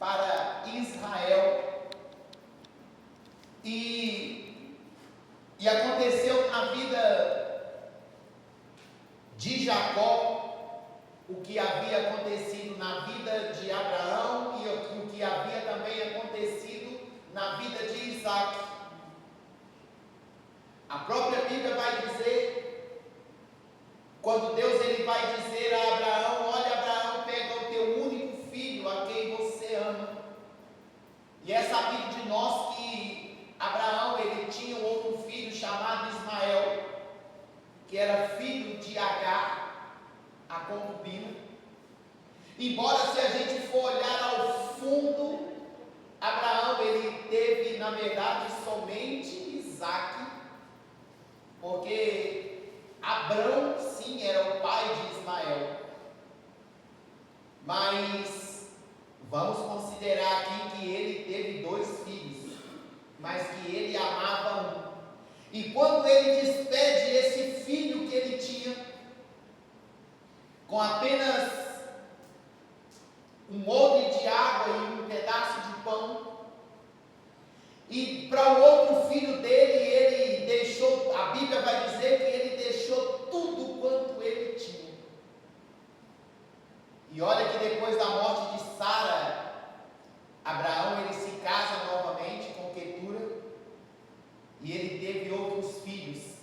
para Israel. E aconteceu na vida de Jacó o que havia acontecido na vida de Abraão e o que havia também acontecido na vida de Isaac. A própria Bíblia vai dizer, quando Deus ele vai dizer a Abraão: olha, Abraão, pega o teu único filho, a quem você ama. E é sabido de nós que Abraão ele tinha um outro filho chamado Ismael, que era filho de Agar, a concubina. Embora, se a gente for olhar ao fundo, Abraão ele teve na verdade somente Isaac, porque Abrão sim era o pai de Ismael. Mas vamos considerar aqui que ele teve 2 filhos, mas que ele amava um. E quando ele despede esse filho que ele tinha, com apenas um odre de água e um pedaço de pão, e para o outro filho dele, ele deixou, a Bíblia vai dizer que ele deixou tudo quanto ele tinha. E olha que depois da morte de Sara, Abraão ele se casa novamente com Quetura, e ele teve outros filhos,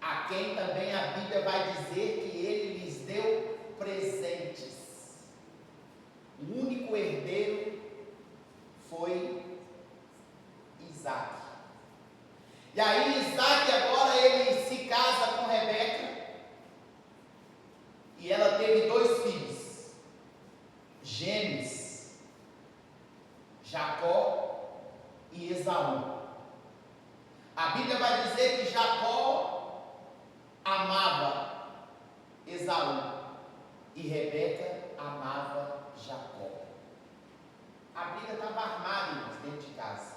a quem também a Bíblia vai dizer que ele lhes deu presentes. O único herdeiro foi Isaac. E aí Isaac agora ele se casa com Rebeca, e ela teve 2 filhos, gêmeos, Jacó e Esaú. A Bíblia vai dizer que Jacó amava Esaú e Rebeca amava Jacó. A briga estava armada, irmãos, dentro de casa.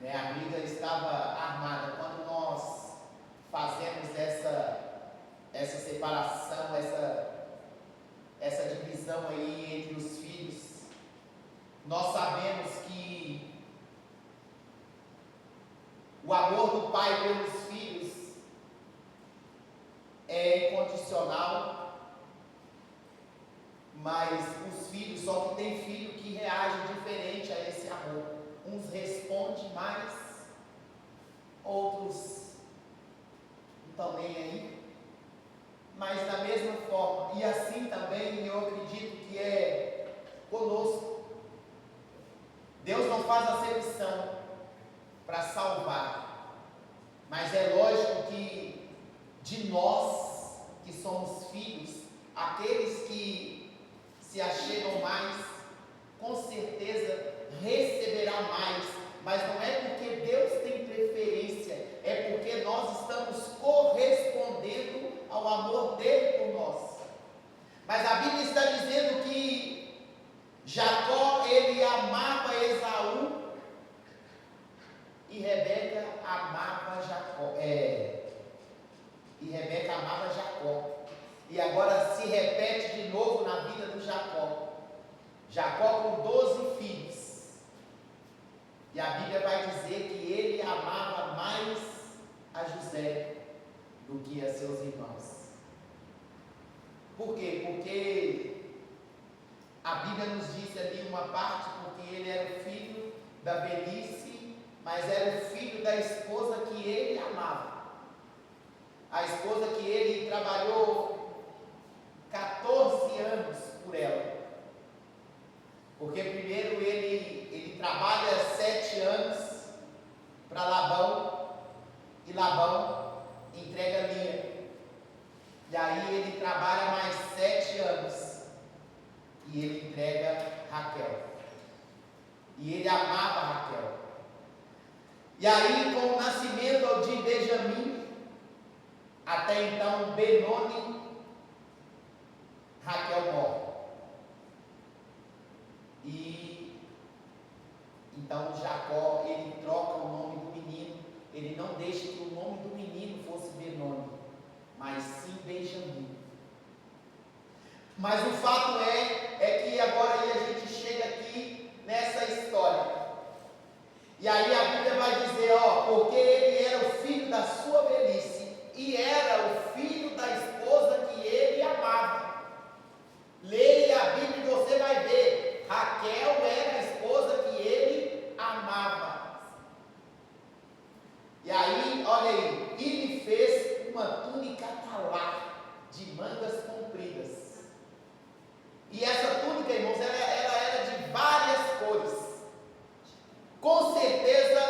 A briga estava armada. Quando nós fazemos essa separação, essa divisão aí entre os filhos, nós sabemos que o amor do pai pelos filhos é incondicional, mas os filhos, só que tem filho que reage diferente a esse amor. Uns respondem mais, outros não estão nem aí, mas da mesma forma, e assim também eu acredito que é conosco. Deus não faz acepção para salvar, mas é lógico que de nós que somos filhos, aqueles que se achegam mais, com certeza receberá mais, mas não é porque Deus tem preferência, é porque nós estamos correspondendo ao amor dele por nós. Mas a Bíblia está dizendo que Jacó ele amava Esaú e Rebeca amava Jacó. E agora se repete de novo na vida do Jacó. Jacó com 12 filhos. E a Bíblia vai dizer que ele amava mais a José do que a seus irmãos. Por quê? Porque a Bíblia nos diz ali uma parte, porque ele era o filho da velhice, mas era o filho da esposa que ele amava. A esposa que ele trabalhou 14 anos por ela. Porque primeiro ele trabalha 7 anos para Labão, e Labão entrega Lia. E aí ele trabalha mais 7 anos, e ele entrega Raquel. E ele amava Raquel. E aí, com o nascimento de Benjamim, até então Benoni, Raquel morre. E então Jacó, ele troca o nome do menino, ele não deixa que o nome do menino fosse Benoni, mas sim Benjamim. Mas o fato é que agora aí a gente chega aqui nessa história. E aí a Bíblia vai dizer, porque ele era o filho da sua velhice e era o filho da esposa que ele amava. Leia a Bíblia e você vai ver, Raquel era a esposa que ele amava. E aí, olha aí, ele fez uma túnica talar de mangas compridas. E essa túnica, irmãos, ela era de várias cores. Com certeza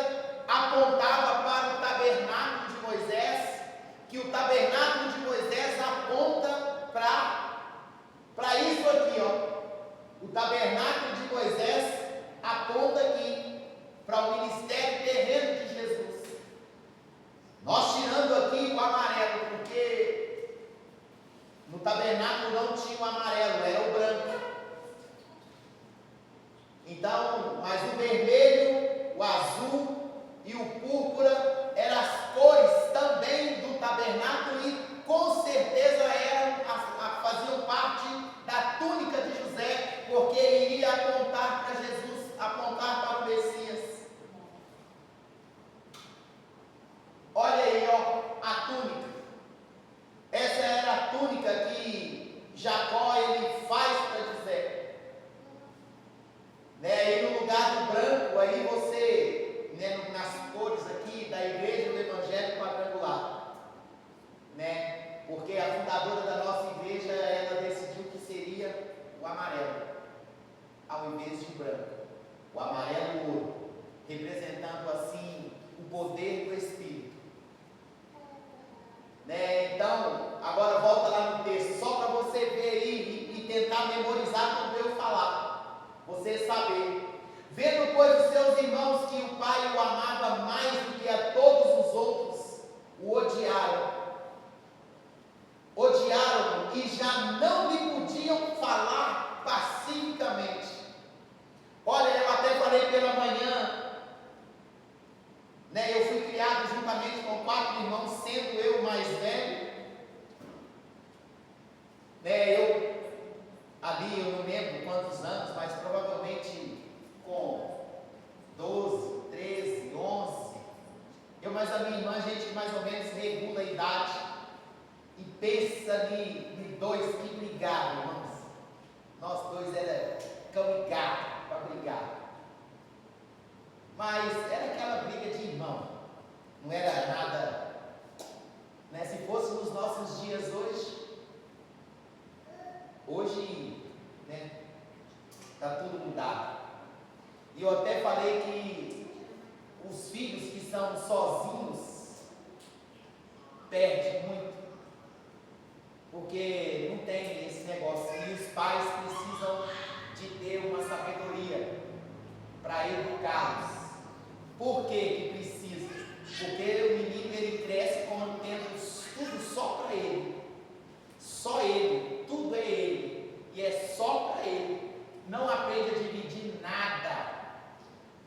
apontava para o tabernáculo de Moisés, que o tabernáculo de Moisés aponta para isso aqui, O tabernáculo de Moisés aponta aqui para o ministério terreno de Jesus. Nós tirando aqui o amarelo, porque no tabernáculo não tinha o amarelo, era o branco. Então, mas o vermelho, o azul e o púrpura eram as cores também do tabernáculo e com certeza faziam parte da túnica de José, porque iria apontar para Jesus, apontar para o Messias. Olha aí, a túnica. Essa era a túnica que Jacó ele faz para José. E no lugar do branco, aí você, nas cores aqui da igreja do Evangelho Quadrangular, porque a fundadora da nossa igreja, ela decidiu que seria o amarelo, ao invés de branco, o amarelo ouro, representando assim o poder do Espírito. Então, agora volta lá no texto, só para você ver aí e tentar memorizar quando eu falar, você saber. Vendo, pois, os seus irmãos que o pai o amava mais do que a todos os outros, o odiaram. Odiaram-no e já não lhe podiam falar pacificamente. Olha, eu até falei pela manhã, eu fui criado juntamente com 4 irmãos, sendo eu o mais velho. Eu não lembro quantos anos, mas provavelmente com 12, 13, 11. Mas a minha irmã, a gente mais ou menos regula a idade e pensa em dois que brigavam, irmãos. Nós dois era cão e gato para brigar. Mas era aquela briga de irmão, não era nada, se fosse nos nossos dias hoje, está tudo mudado. E eu até falei que os filhos que são sozinhos perdem muito, porque não tem esse negócio, e os pais precisam de ter uma sabedoria para educá-los. Por que precisa? Porque o menino ele cresce como tendo tudo só para ele. Só ele, tudo é ele. E é só para ele. Não aprende a dividir nada.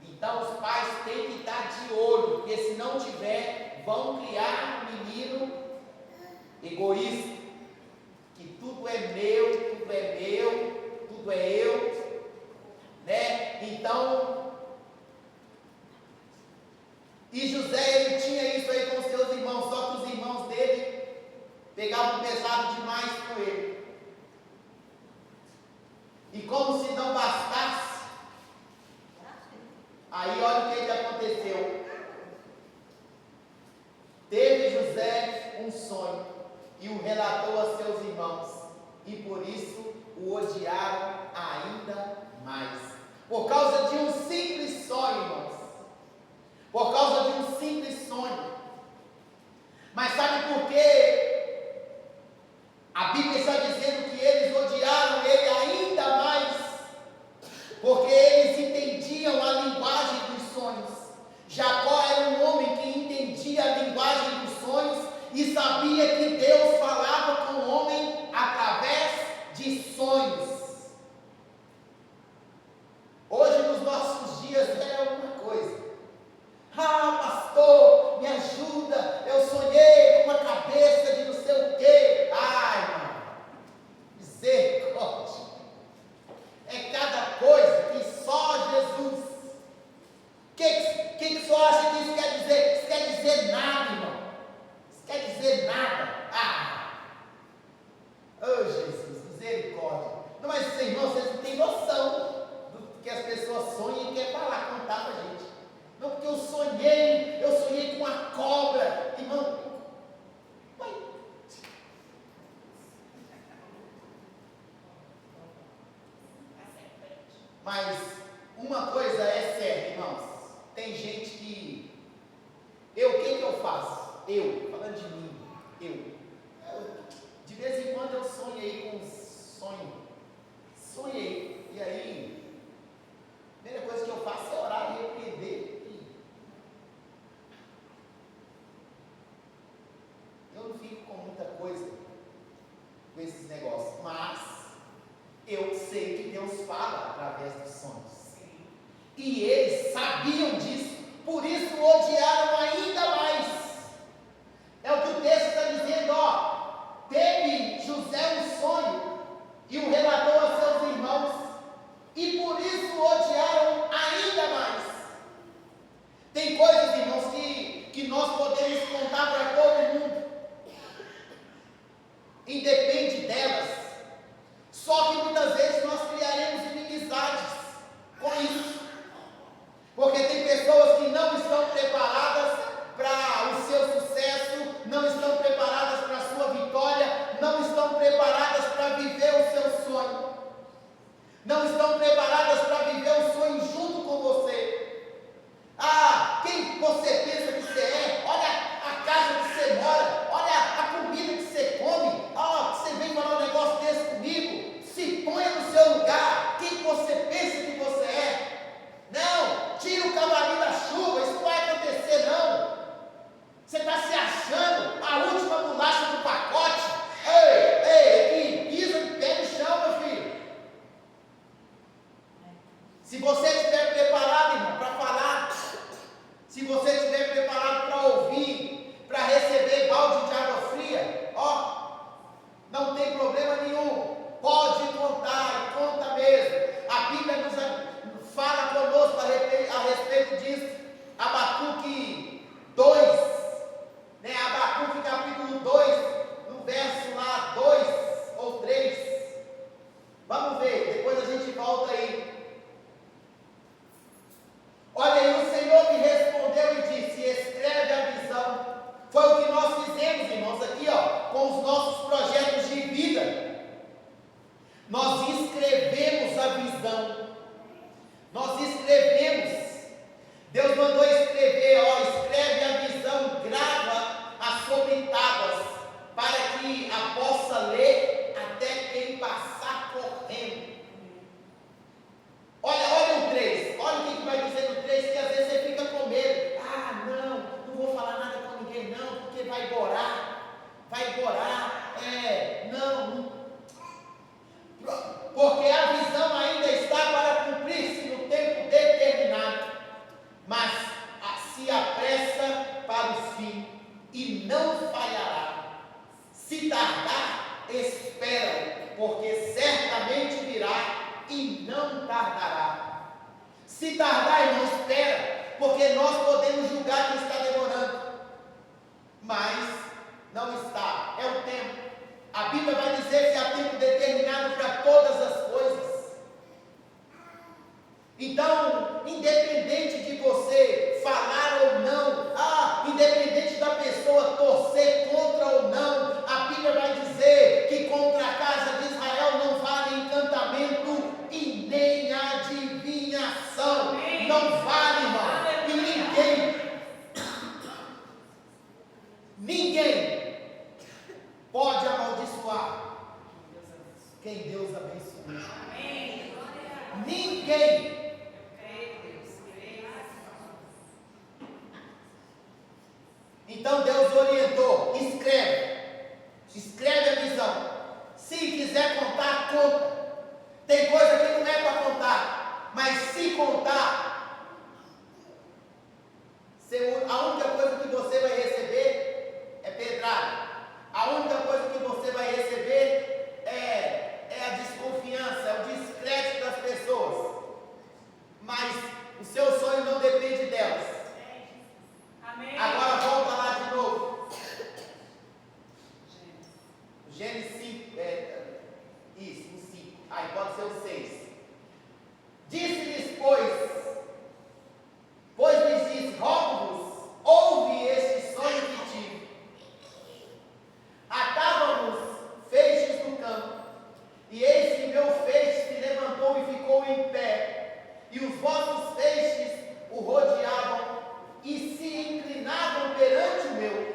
Então os pais têm que estar de olho, porque se não tiver, vão criar um menino egoísta. Que tudo é meu, tudo é meu, tudo é eu. Então, e José, ele tinha isso aí com seus irmãos, só que os irmãos dele pegavam pesado demais com ele. E como se não bastasse, aí olha o que aconteceu. Teve José um sonho e o relatou a seus irmãos, e por isso o odiaram ainda mais. Por causa de um simples sonho, irmãos. Por causa de um simples sonho. Mas sabe por quê? A Bíblia está dizendo que eles odiaram ele ainda mais, porque eles entendiam a linguagem dos sonhos. Jacó era um homem que entendia a linguagem dos sonhos e sabia que Deus falava com o homem através de sonhos. Hoje, nos nossos dias, é uma coisa. Pastor, me ajuda, eu sonhei com uma cabeça de não sei o quê. Ai, irmão, misericórdia. Mas uma coisa é certa, irmãos. Tem gente que... o que eu faço? Falando de mim, de vez em quando eu sonhei com um sonho. Sonhei. E aí, a primeira coisa que eu faço é orar e repreender. Eu não fico com muita coisa com esses negócios, mas eu sei que Deus fala através dos sonhos. E eles sabiam disso, por isso o odiaram ainda mais. É o que o texto está dizendo, teve José um sonho e o relatou a seus irmãos, e por isso o odiaram ainda mais. Tem coisas, irmãos, que nós podemos contar para todo mundo, independe delas, só que muitas vezes nós criaremos inimizades com isso, porque tem pessoas que não estão preparadas para o seu sucesso, não estão preparadas para a sua vitória, não estão preparadas para viver o seu sonho, não estão preparadas para viver o sonho junto com você. Quem você pensa que você é? Olha a casa que você mora, olha a comida que você come. Você vem falar um negócio desse comigo? Se ponha no seu lugar. Quem você pensa que você é? Não, tira o cavalinho da chuva, isso não vai acontecer não. Você está se achando a última bolacha do pacote. Ei, pisa de pé no chão, meu filho. Se você estiver preparado, irmão, para falar, se você estiver preparado para ouvir, para receber balde de água fria, não tem problema nenhum, pode contar, conta mesmo. A Bíblia nos fala conosco a respeito disso. Abacuque 2, Abacuque capítulo 2, no verso lá 2 ou 3, vamos ver, depois a gente volta aí. Olha aí, o Senhor me respondeu e disse: escreve a visão. Foi o que nós fizemos, irmãos, aqui, com os nossos projetos de vida. Nós escrevemos a visão. Nós escrevemos. Deus mandou escrever, escreve a visão, grava-a sobre tábuas, para que a possa ler até quem passar correndo. Olha o 3, olha o que vai dizer no 3, que às vezes você fica com medo. Não vou falar nada com ninguém não, porque vai borar, não. Porque a visão ainda está para cumprir-se no tempo determinado, mas se apressa para o fim, e não falhará. Se tardar, espera, porque certamente virá e não tardará. Se tardar, irmão, espera, porque nós podemos julgar que está demorando, mas não está, é o tempo. A Bíblia vai dizer que há tempo determinado para todas as coisas. Então, independente de você falar ou não, independente da pessoa torcer contra ou não, a Bíblia vai dizer que contra a casa de Israel não vale encantamento e nem adivinhação. Não vale, irmão. E ninguém pode amaldiçoar quem Deus abençoou. Ninguém. Então Deus orientou: escreve a visão. Se quiser contar, conta. Tem coisa que não é para contar, mas se contar, a única coisa que você vai receber é pedrada. A única coisa que você vai receber é a desconfiança, é o descrédito das pessoas. Mas o seu sonho não depende delas. Amém. Agora volta lá de novo. Gênesis 5, isso, o 5. Aí pode ser o 6. Disse-lhes, pois lhes disse: rogo-vos, ouve este sonho que tive. Atávamos feixes no campo, e eis que meu feixe se levantou e ficou em pé, e os vossos feixes o rodeavam e se inclinavam perante o meu.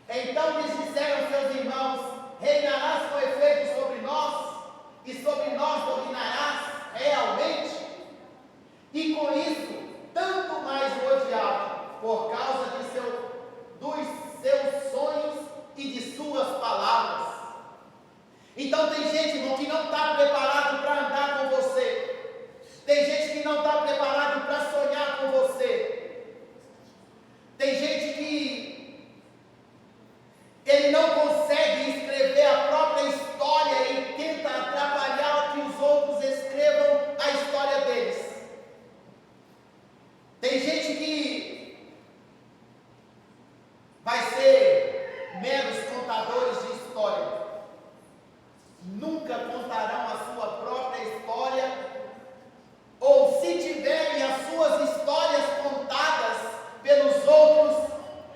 Então lhes disseram seus irmãos: reinarás com efeito sobre nós, e sobre nós dominarás realmente? E com isso, tanto mais o odiavam, por causa dos seus sonhos e de suas palavras. Então tem gente, irmão, que não está preparado para andar com você. Tem gente que não está preparado para sonhar com você. Tem gente que ele não consegue escrever a própria história e tenta atrapalhar que os outros escrevam a história deles. Tem gente que vai ser meros contadores de história. Nunca contarão a sua própria história, ou se tiverem as suas histórias contadas pelos outros,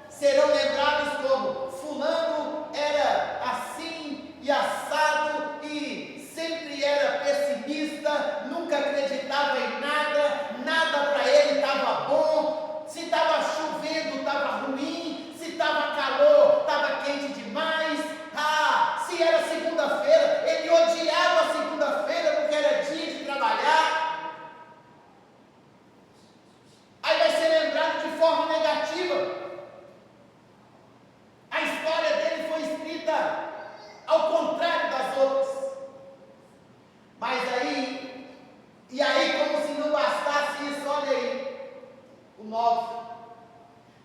serão lembrados como fulano era assim e assado e sempre era pessimista, nunca acreditava em nada, nada para ele estava bom, se estava chovendo estava ruim, se estava calor estava quente demais, se era segunda-feira, ele odiava a segunda-feira porque era dia de trabalhar. Aí vai ser lembrado de forma negativa. A história dele foi escrita ao contrário das outras. Mas aí, como se não bastasse isso, olha aí, o 9.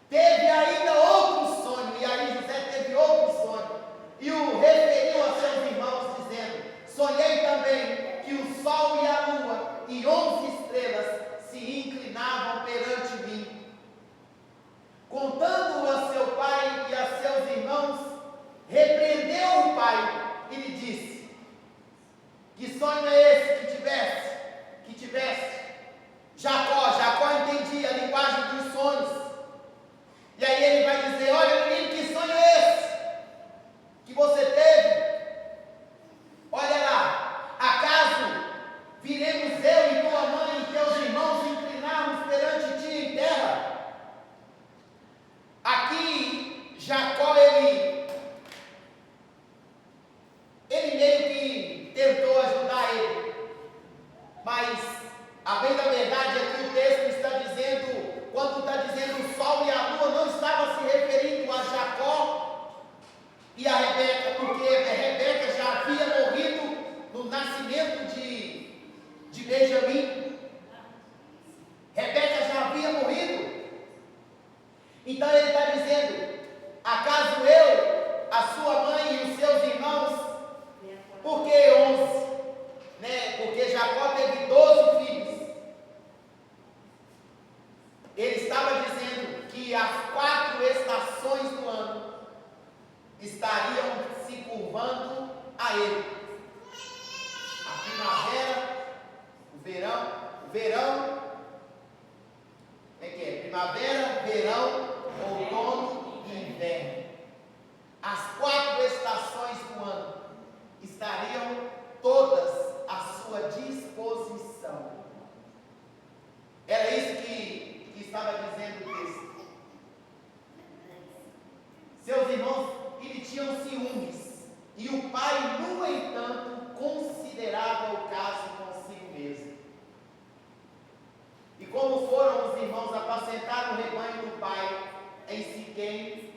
Teve ainda outro sonho, e aí José teve outro sonho, e o referiu a seus irmãos, dizendo: sonhei também que o sol e a lua e 11 estrelas se inclinavam perante mim. Contando-o a seu pai e a seus irmãos, repreendeu o pai e lhe disse: que sonho é esse que tiveste? Jacó entendia a linguagem dos sonhos. E aí ele vai dizer: olha, menino, que sonho é esse que você teve? Olha lá, acaso viremos eu e tua mãe e teus irmãos inclinarmos perante ti em terra? Aqui, Jacó, ele meio que tentou ajudar ele, mas a bem da verdade é que o texto está dizendo, quando está dizendo o sol e a lua, não estava se referindo a Jacó e a Rebeca, porque Rebeca já havia morrido no nascimento de Benjamim. Rebeca já havia morrido. Então ele está dizendo: acaso eu, a sua mãe e os seus irmãos, por que 11? Porque Jacó teve 12 filhos. Ele estava dizendo que as 4 estações do ano estariam se curvando a ele. A primavera, o verão, como é que é? Primavera, verão, outono e inverno. As 4 estações do ano estariam todas à sua disposição. Era isso que estava dizendo o texto. Seus irmãos, ele tinham ciúmes, e o pai, no entanto, considerava o caso consigo mesmo. E como foram os irmãos apacentar o rebanho do pai em Siquém,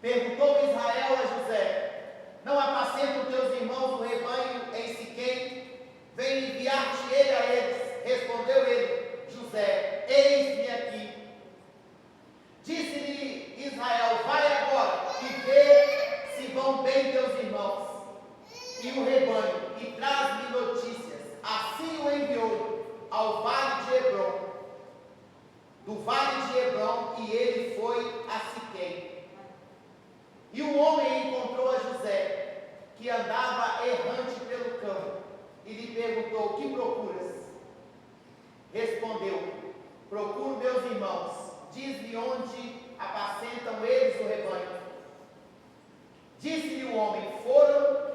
perguntou Israel a José: não apacentam teus irmãos o rebanho em Siquém? Vem enviar-te ele a eles. Respondeu ele, José: eis-me aqui. Disse-lhe Israel: vai agora e vê se vão bem teus irmãos e o rebanho, e traz-me notícias. Assim o enviou ao vale de Hebrom, do vale de Hebrom, e ele foi a Siquém. E o homem encontrou a José, que andava errante pelo campo, e lhe perguntou: que procuras? Respondeu: procuro meus irmãos, diz-me onde apacentam eles o rebanho. Disse-lhe o homem: foram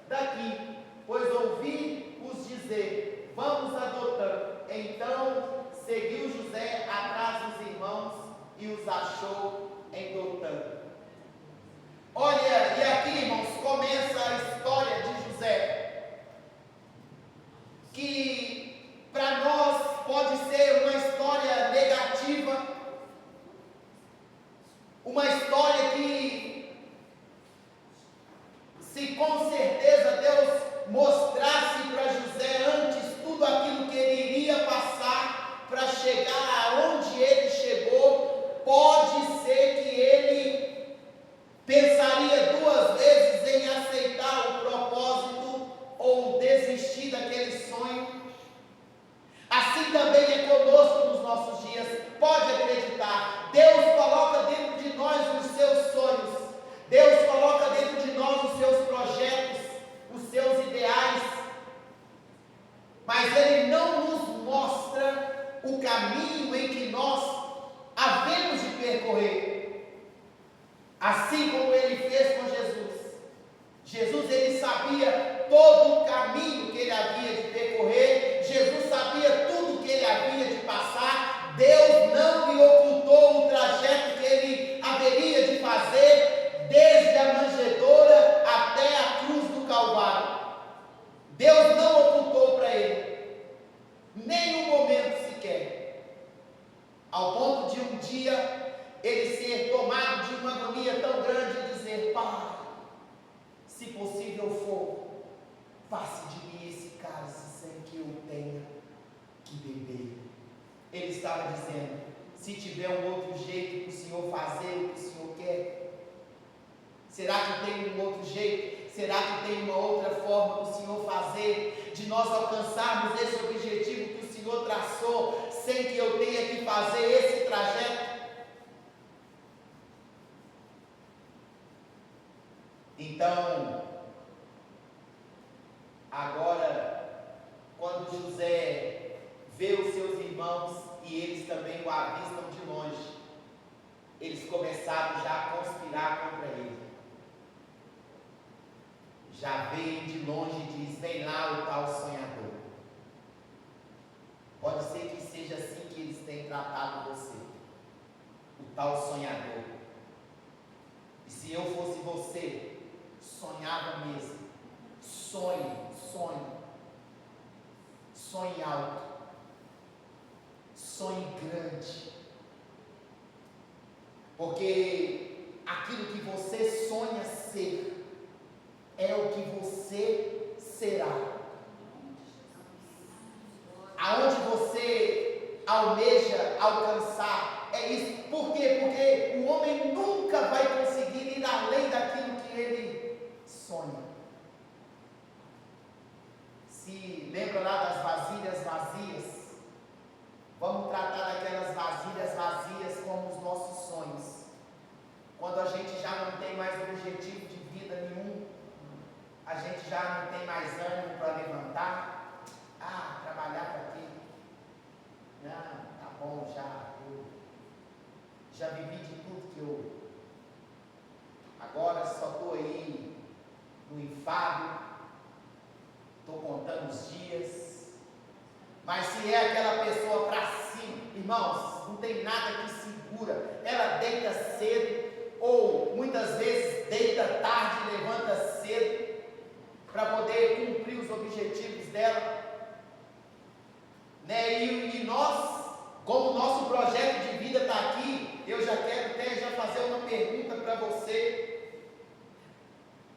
daqui, pois ouvi-os dizer: passe de mim esse cálice sem que eu tenha que beber. Ele estava dizendo, se tiver um outro jeito para o Senhor fazer o que o Senhor quer, será que tem um outro jeito? Será que tem uma outra forma para o Senhor fazer, de nós alcançarmos esse objetivo que o Senhor traçou, sem que eu tenha que fazer esse trajeto? Então, agora, quando José vê os seus irmãos e eles também o avistam de longe, eles começaram já a conspirar contra ele. Já veem de longe e diz, vem lá o tal sonhador. Pode ser que seja assim que eles têm tratado você, o tal sonhador. E se eu fosse você, sonhava mesmo. Sonhe, sonhe. Sonhe alto. Sonhe grande. Porque aquilo que você sonha ser é o que você será. Aonde você almeja alcançar é isso. Por quê? Porque o homem nunca vai conseguir ir além daquilo que ele sonha. Se lembra lá das vasilhas vazias? Vamos tratar daquelas vasilhas vazias como os nossos sonhos. Quando a gente já não tem mais objetivo de vida nenhum, a gente já não tem mais ânimo para levantar. Trabalhar para quê? Não, tá bom, já vivi de tudo que eu... Agora só estou aí no enfado, estou contando os dias. Mas se é aquela pessoa para cima, irmãos, não tem nada que segura. Ela deita cedo, ou muitas vezes deita tarde e levanta cedo, para poder cumprir os objetivos dela. Né? E nós, como o nosso projeto de vida está aqui, eu já quero até já fazer uma pergunta para você.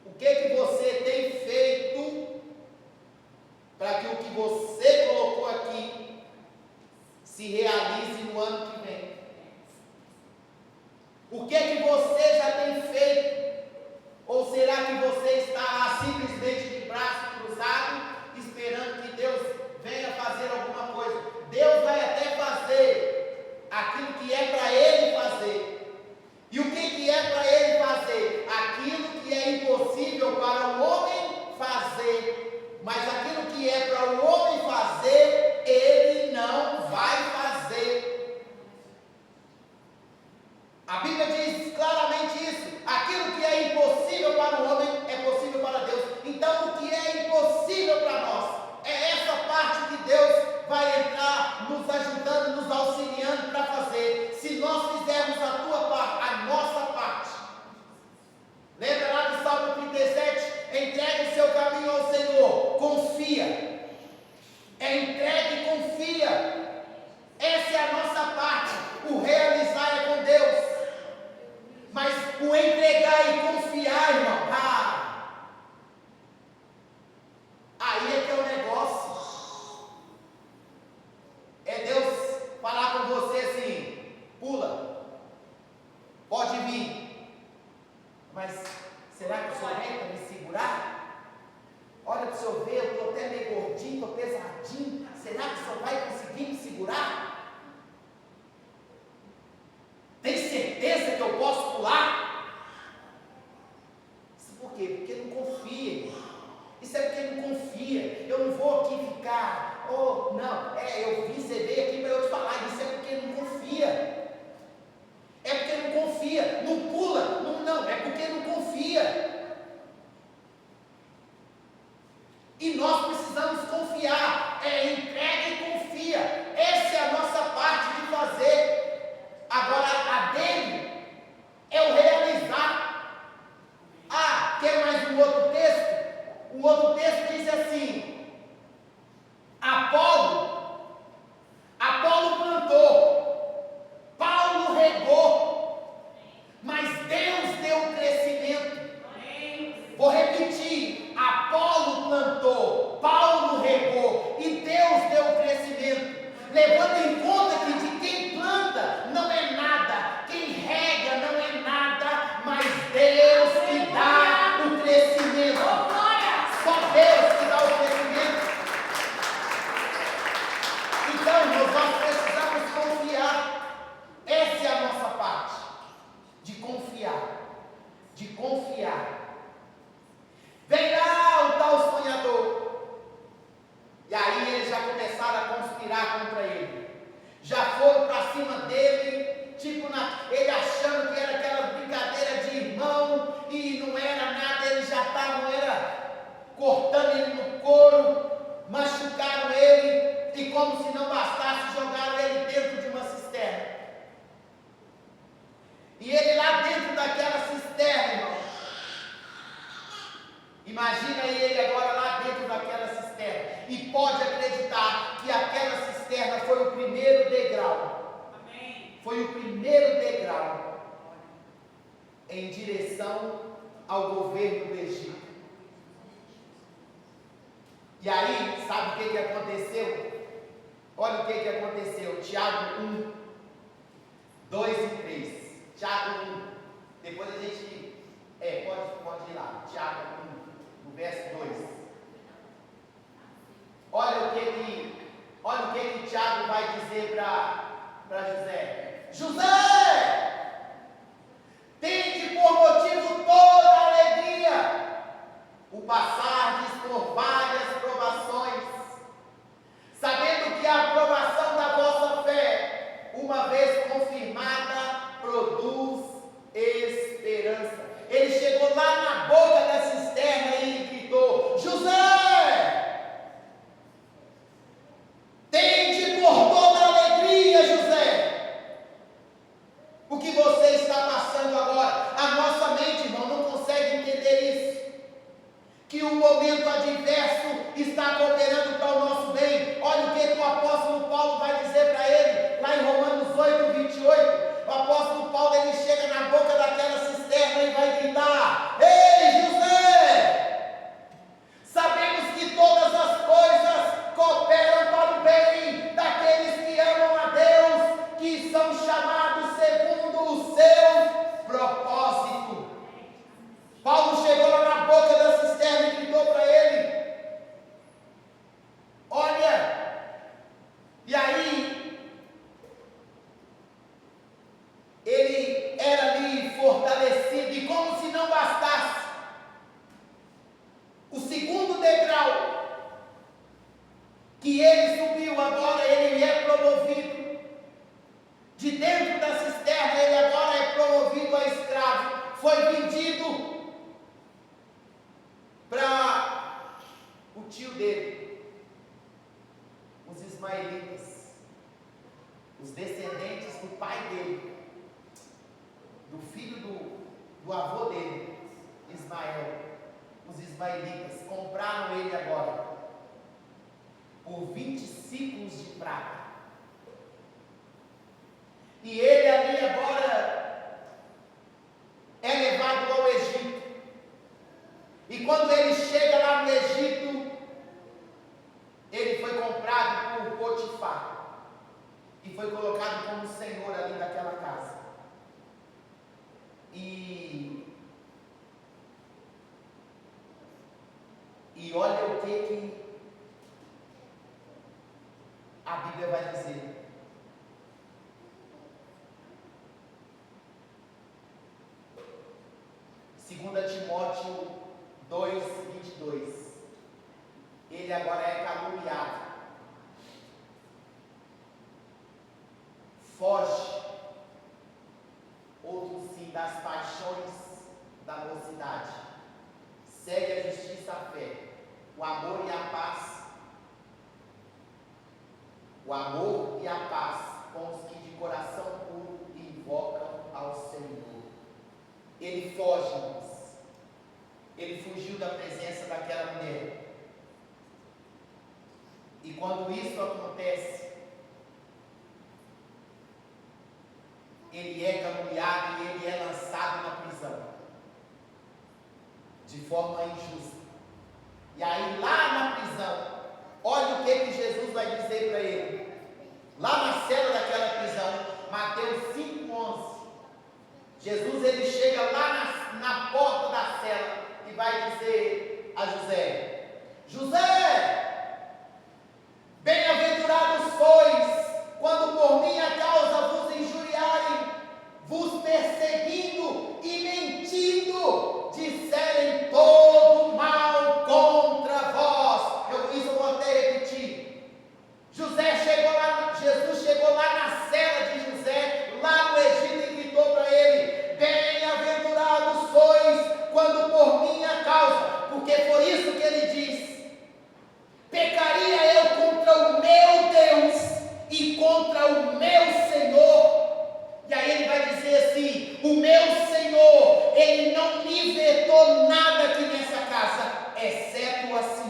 O que você tem feito para que o que você colocou aqui se realize no ano que vem? O que você já tem feito? Ou será que você está lá simplesmente de braço cruzado, esperando que Deus venha fazer alguma coisa? Deus vai até fazer aquilo que é para Ele fazer. E o que é para Ele fazer? Aquilo que é impossível para o homem fazer. Mas aquilo que é para o homem fazer, Ele não vai fazer. A Bíblia diz claramente isso. Aquilo que é impossível para o homem é possível para Deus. Então, o que é impossível para nós é essa parte que Deus vai entrar nos ajudando, nos auxiliando para fazer. Se nós fizermos a tua parte, a nossa parte. Lembra lá do Salmo 37? Entregue o seu caminho ao Senhor. Confia. É entregue e confia. Essa é a nossa parte. O realizar é com Deus. Mas o entregar e confiar, irmão, aí é que é o negócio. É Deus falar com você assim, pula, pode vir. Mas será que o senhor tenta me segurar? Olha para o senhor ver, eu estou até meio gordinho, estou pesadinho. Será que o senhor vai conseguir me segurar? Tem certeza que eu posso pular? Isso por quê? Porque não confia. Isso é porque não confia. Eu não vou aqui ficar, eu vi, você veio aqui para eu te falar. Isso é porque não confia. É porque não confia. Não pula, não, é porque não confia. E nós precisamos confiar. Entrega e confia. Essa é a nossa parte de fazer. Agora, a dele é o realizar. Quer mais um outro texto? O outro texto diz assim: Apolo plantou, Paulo regou, mas Deus deu o crescimento. Vou repetir: Apolo plantou, levando em conta que de quem planta não é nada, quem rega não é nada, mas Deus que dá o crescimento. Só Deus que dá o crescimento. Então, nós precisamos confiar. Essa é a nossa parte. De confiar. De confiar. Vem lá o tal sonhador. E aí eles já começaram a conspirar contra ele. Já foram para cima dele, tipo ele achando que era aquela brincadeira de irmão e não era nada, eles já estavam cortando ele no couro, machucaram ele e como se não bastasse, jogaram ele dentro de uma cisterna. E ele lá dentro daquela cisterna, irmão. Imagina ele agora lá dentro daquela cisterna. E pode acreditar que aquela cisterna foi o primeiro degrau. Amém. Foi o primeiro degrau em direção ao governo do Egito. E aí, sabe o que aconteceu? Olha o que aconteceu. Tiago 1, 2 e 3. Tiago 1. Depois a gente pode ir lá. Tiago 1, no verso 2. Olha o que Tiago vai dizer para José. José, tende por motivo toda alegria o passardes por várias provações, sabendo que a aprovação da vossa fé, uma vez confirmada, produz esperança. Ele chegou lá na boca da cisterna e gritou: José, tende por toda alegria, José. O que você está passando agora? A nossa mente, irmão, não consegue entender isso. Que o momento adverso está cooperando para o nosso bem. Olha o que o apóstolo Paulo vai dizer para ele, lá em Romanos 8, 28. O apóstolo Paulo, ele chega na boca daquela cisterna e vai gritar: Ei, José, sabemos que todas as coisas cooperam para o bem daqueles que amam a Deus, que são chamados segundo o seu propósito. Paulo chegou lá na boca da cisterna e gritou para ele: olha, e aí ele era ali fortalecido, e como se não bastasse, o segundo degrau que ele subiu, agora ele é promovido. De dentro da cisterna ele agora é promovido a escravo, foi vendido para o tio dele, os ismaelitas, os descendentes do pai dele, do filho do avô dele, Ismael. Os ismaelitas compraram ele agora por 20 ciclos de prata. E ele ali agora é levado ao Egito. E quando ele chega lá no Egito, ele foi comprado por Potifar e foi colocado como senhor ali daquela casa. E olha o que a Bíblia vai dizer. Segunda Timóteo 2:22. Ele agora é caluniado. Foge, outro sim, das paixões da mocidade. Segue a justiça, a fé, o amor e a paz. O amor e a paz com os que de coração puro invocam ao Senhor. Ele foge, irmãos. Ele fugiu da presença daquela mulher. E quando isso acontece, ele é caluniado e ele é lançado na prisão, de forma injusta. E aí lá na prisão, olha o que Jesus vai dizer para ele.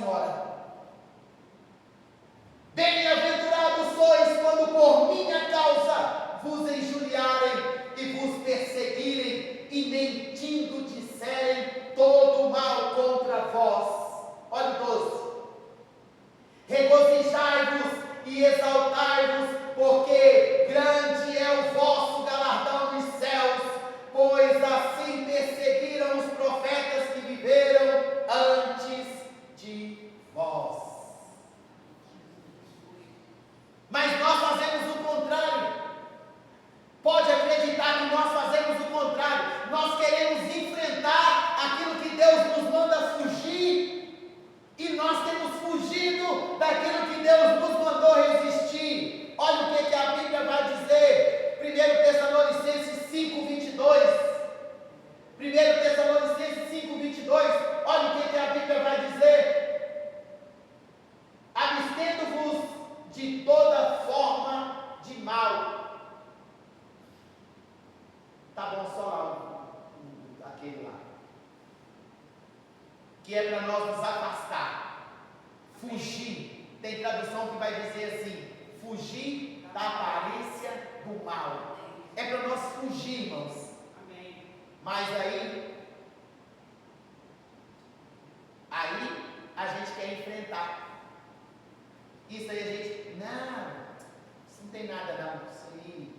Senhora. Bem-aventurados sois quando por minha causa vos injuriarem e vos perseguirem e mentindo disserem todo mal contra vós. Olha o 12. Regozijai-vos e exaltai-vos, porque grande é o vosso galardão nos céus, pois assim perseguiram os profetas que viveram antes de vós. Mas nós fazemos o contrário. Pode acreditar que nós fazemos o contrário. Nós queremos enfrentar aquilo que Deus nos manda fugir, e nós temos fugido daquilo que Deus nos mandou resistir. Olha o que a Bíblia vai dizer. 1 Tessalonicenses 5:22. 1 Tessalonicenses 5:22. Olha o que a Bíblia vai dizer. Abstendo-vos de toda forma de mal. Tá bom, só lá, aquele lá. Que é para nós nos afastar, fugir. Tem tradução que vai dizer assim: fugir da aparência do mal. É para nós fugir, irmãos. Amém. Mas aí a gente quer enfrentar. Isso aí a gente, não, isso não tem nada não, isso aí.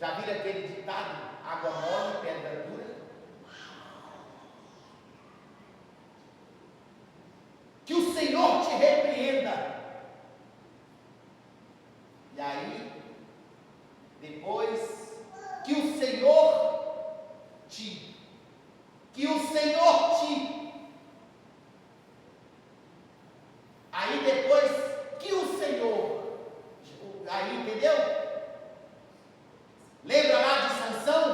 Já viram aquele ditado, água mole, pedra dura? Que o Senhor te repreenda. E aí, depois, que o Senhor te. Aí depois, que o Senhor. Aí, entendeu? Lembra lá de Sansão?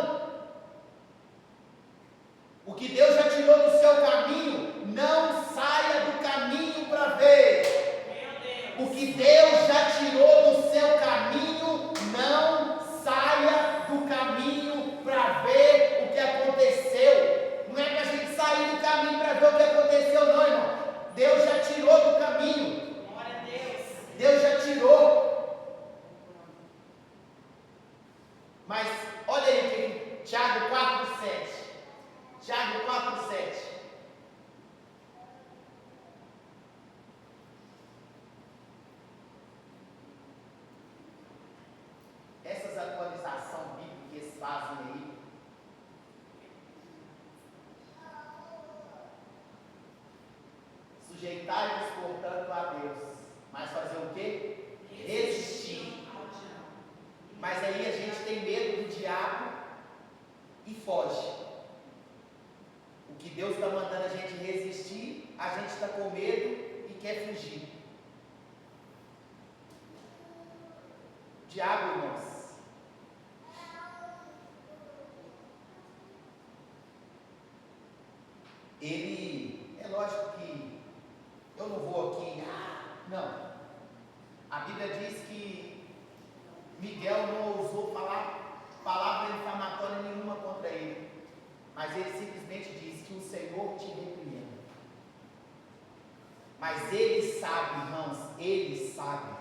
O que Deus já tirou do seu caminho, não saia do caminho para ver. O que Deus já tirou do seu caminho, não saia do caminho para ver o que aconteceu. Não é para a gente sair do caminho para ver o que aconteceu, não, irmão. Deus já tirou do caminho. Glória a Deus. Deus já tirou. Mas olha aí, Tiago 4:7. Tiago 4:7. Essas atualizações bíblicas que eles fazem aí. Sujeitai-vos, portanto, a Deus. Mas fazer o quê? Resistir. Mas aí a gente tem medo do diabo e foge. O que Deus está mandando a gente resistir, a gente está com medo e quer fugir. Diabo, irmãos, ele, é lógico que eu não vou aqui, não. A Bíblia diz que Miguel não ousou falar palavra infamatória nenhuma contra ele, mas ele simplesmente diz que o Senhor te repreenda. Mas ele sabe, irmãos, ele sabe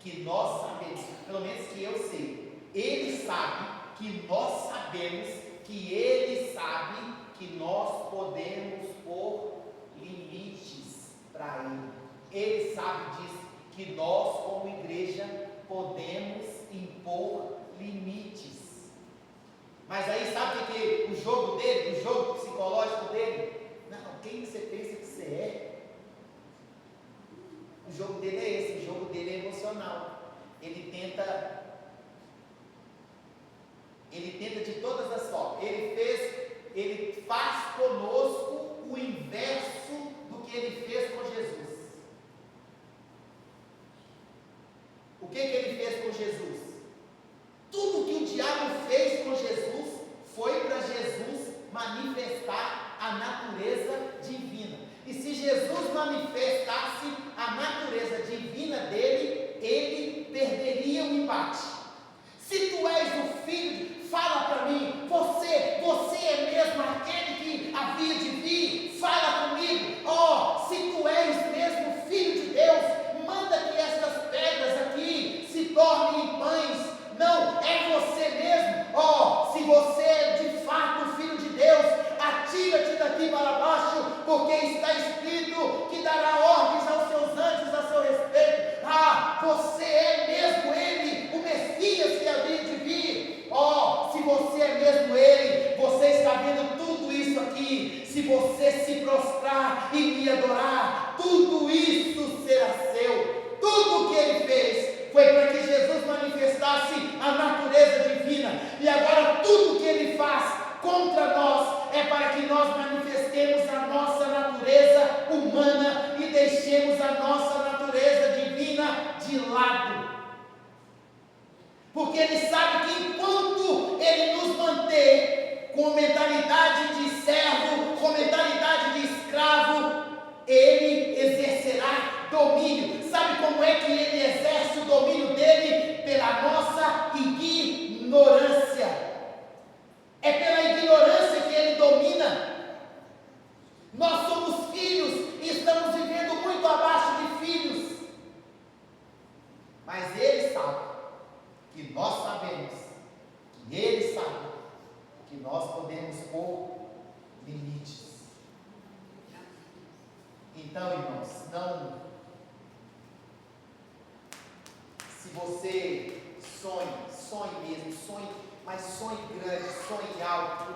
que nós sabemos, pelo menos que eu sei, ele sabe que nós sabemos, que ele sabe que nós podemos pôr limites para ele. Ele sabe disso, que nós como igreja podemos impor limites. Mas aí sabe o que o jogo dele, o jogo psicológico dele? Não, quem você pensa que você é? O jogo dele é esse, o jogo dele é emocional. Ele tenta de todas as formas. Ele faz conosco o inverso do que ele fez com Jesus. O que ele fez com Jesus? Tudo que o diabo fez com Jesus foi para Jesus manifestar a natureza divina. E se Jesus manifestasse a natureza divina dele, ele perderia o embate. Se tu és o filho, fala para mim, você é mesmo aquele que havia de vir, fala comigo. Oh, adorar, tudo isso será seu. Tudo o que ele fez foi para que Jesus manifestasse a natureza divina, e agora tudo que ele faz contra nós é para que nós manifestemos a nossa natureza humana e deixemos a nossa natureza divina de lado. Porque ele sabe que enquanto ele nos manter com mentalidade de servo, com mentalidade de escravo, ele exercerá domínio. Sabe como é que ele exerce o domínio dele? Pela nossa ignorância. É pela ignorância que ele domina. Nós somos filhos e estamos vivendo muito abaixo de filhos. Mas ele sabe que nós sabemos, que ele sabe que nós podemos pôr limites. Então, irmãos, se você sonhe mesmo, mas sonhe grande, sonhe alto,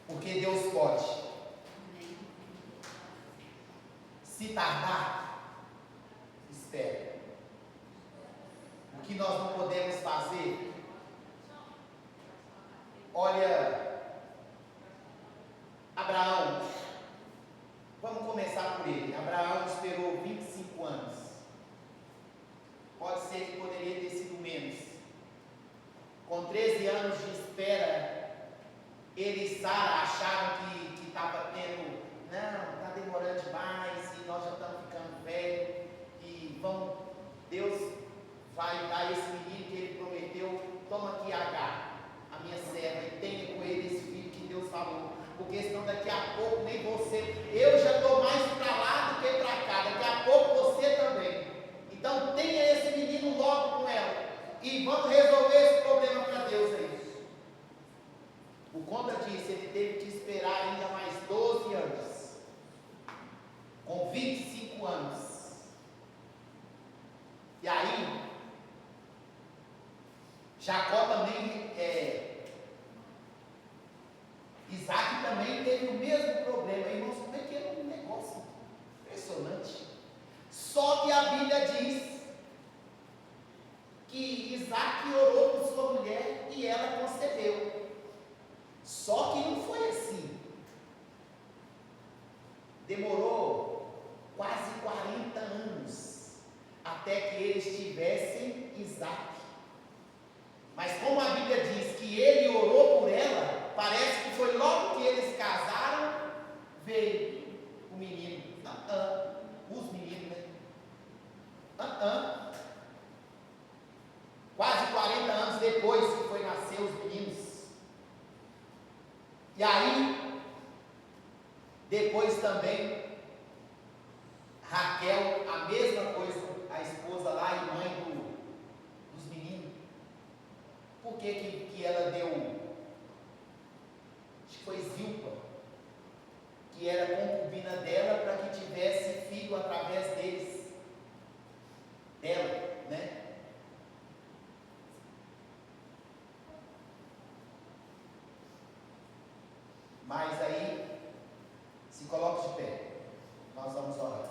porque Deus pode. Se tardar, espere. O que nós não podemos fazer? Olha, Abraão, vamos começar por ele. Abraão esperou 25 anos. Pode ser que poderia ter sido menos. Com 13 anos de espera, ele e Sara acharam que estava tendo, não, está demorando demais, e nós já estamos ficando velhos, e Deus vai dar esse menino que ele prometeu. Toma aqui Agar, a minha serva, e tenha com ele esse filho que Deus falou, porque senão daqui a pouco nem você, eu já estou mais para lá do que para cá, daqui a pouco você também. Então tenha esse menino logo com ela, e vamos resolver esse problema para Deus aí. Por conta disso, ele teve que esperar ainda mais 12 anos, com 25 anos. E aí, Jacó também, Isaac também teve o mesmo problema. Irmãos, como é que é um negócio impressionante? Só que a Bíblia diz que Isaac orou por sua mulher e ela concebeu. Só que não foi assim. Demorou quase 40 anos até que eles tivessem Isaac. Mas como a Bíblia diz que ele orou por ela, parece que foi logo que eles casaram, veio o menino. Os meninos, né? Quase 40 anos depois que foi nascer os meninos. E aí, depois também, Raquel, a mesma coisa, a esposa lá e mãe dos meninos. Por que ela deu, acho que foi Zilpa, que era concubina dela, para que tivesse filho através dela, né? Mas aí, se coloque de pé, nós vamos orar.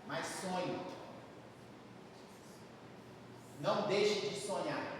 Mas sonhe, não deixe de sonhar.